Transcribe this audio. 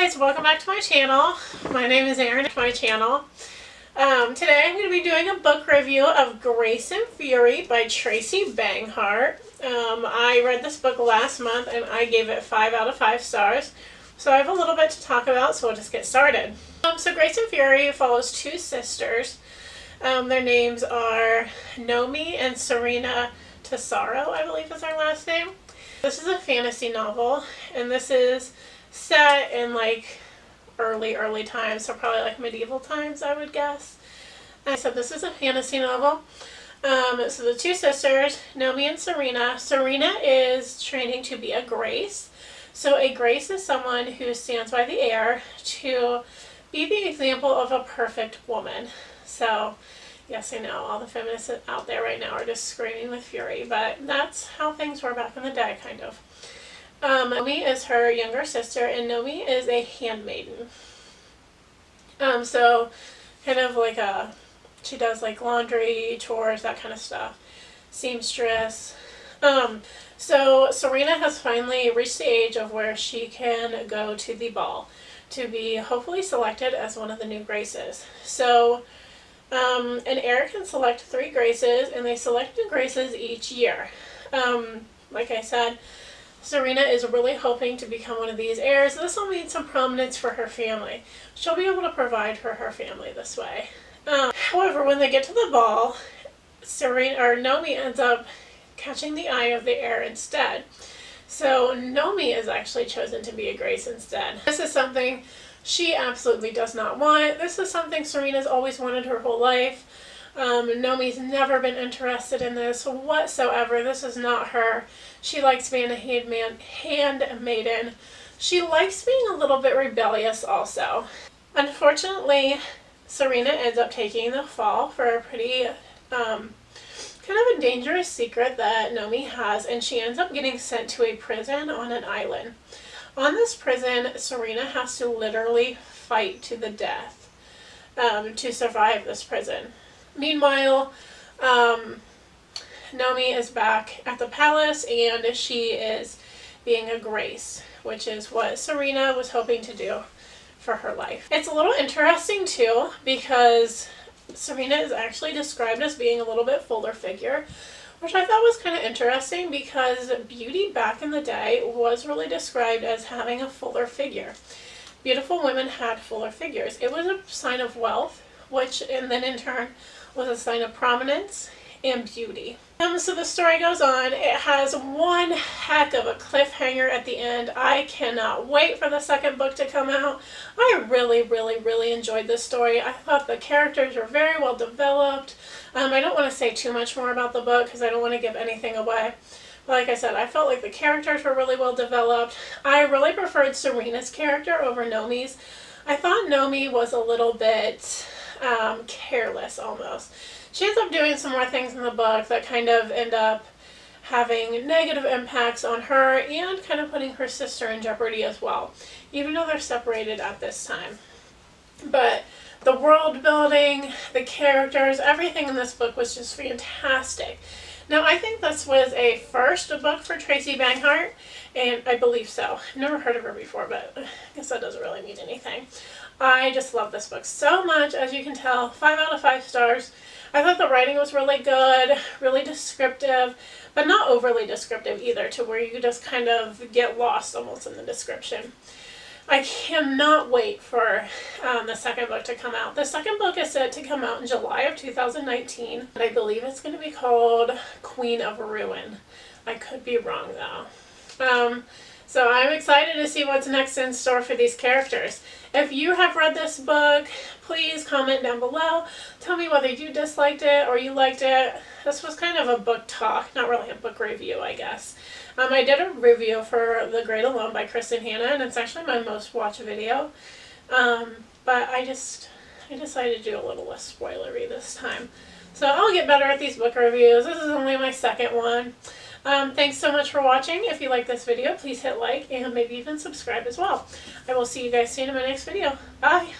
guys, welcome back to my channel. My name is Erin. Today I'm going to be doing a book review of Grace and Fury by Tracy Banghart. I read this book last month and I gave it 5 out of 5 stars. So I have a little bit to talk about, so we'll just get started. So Grace and Fury follows two sisters. Their names are Nomi and Serena Tesoro, I believe is her last name. This is a fantasy novel, and this is set in like early times, so probably like medieval times, I would guess. And so this is a fantasy novel. So the two sisters, Nomi and Serena. Serena is training to be a Grace. So a Grace is someone who stands by the heir to be the example of a perfect woman. So yes, I know all the feminists out there right now are just screaming with fury, but that's how things were back in the day, kind of. Nomi is her younger sister, and Nomi is a handmaiden. So kind of like she does like laundry, chores, that kind of stuff. Seamstress. So Serena has finally reached the age of where she can go to the ball to be hopefully selected as one of the new Graces. So an heir can select 3 Graces, and they select new Graces each year. Like I said, Serena is really hoping to become one of these heirs. This will mean some prominence for her family. She'll be able to provide for her family this way. However, when they get to the ball, Nomi ends up catching the eye of the heir instead. So Nomi is actually chosen to be a Grace instead. This is something she absolutely does not want. This is something Serena's always wanted her whole life. Nomi's never been interested in this whatsoever. This is not her. She likes being a handmaiden. She likes being a little bit rebellious also. Unfortunately, Serena ends up taking the fall for a pretty kind of a dangerous secret that Nomi has, and she ends up getting sent to a prison on an island. On this prison, Serena has to literally fight to the death to survive this prison. Meanwhile, Nomi is back at the palace, and she is being a Grace, which is what Serena was hoping to do for her life. It's a little interesting too, because Serena is actually described as being a little bit fuller figure, which I thought was kind of interesting because beauty back in the day was really described as having a fuller figure. Beautiful women had fuller figures. It was a sign of wealth, which and then in turn was a sign of prominence and beauty. So the story goes on. It has one heck of a cliffhanger at the end. I cannot wait for the second book to come out. I really enjoyed this story. I thought the characters were very well developed. I don't want to say too much more about the book because I don't want to give anything away. But like I said, I felt like the characters were really well developed. I really preferred Serena's character over Nomi's. I thought Nomi was a little bit careless almost. She ends up doing some more things in the book that kind of end up having negative impacts on her and kind of putting her sister in jeopardy as well, even though they're separated at this time. But the world building, the characters, everything in this book was just fantastic. Now, I think this was a first book for Tracy Banghart, and I believe so. I've never heard of her before, but I guess that doesn't really mean anything. I just love this book so much. As you can tell, 5 out of 5 stars. I thought the writing was really good, really descriptive, but not overly descriptive either, to where you just kind of get lost almost in the description. I cannot wait for the second book to come out. The second book is set to come out in July of 2019, and I believe it's going to be called Queen of Ruin. I could be wrong though. So I'm excited to see what's next in store for these characters. If you have read this book, please comment down below. Tell me whether you disliked it or you liked it. This was kind of a book talk, not really a book review, I guess. I did a review for The Great Alone by Kristen Hanna, and it's actually my most watched video. But I decided to do a little less spoilery this time. So I'll get better at these book reviews. This is only my second one. Thanks so much for watching. If you like this video, please hit like and maybe even subscribe as well. I will see you guys soon in my next video. Bye!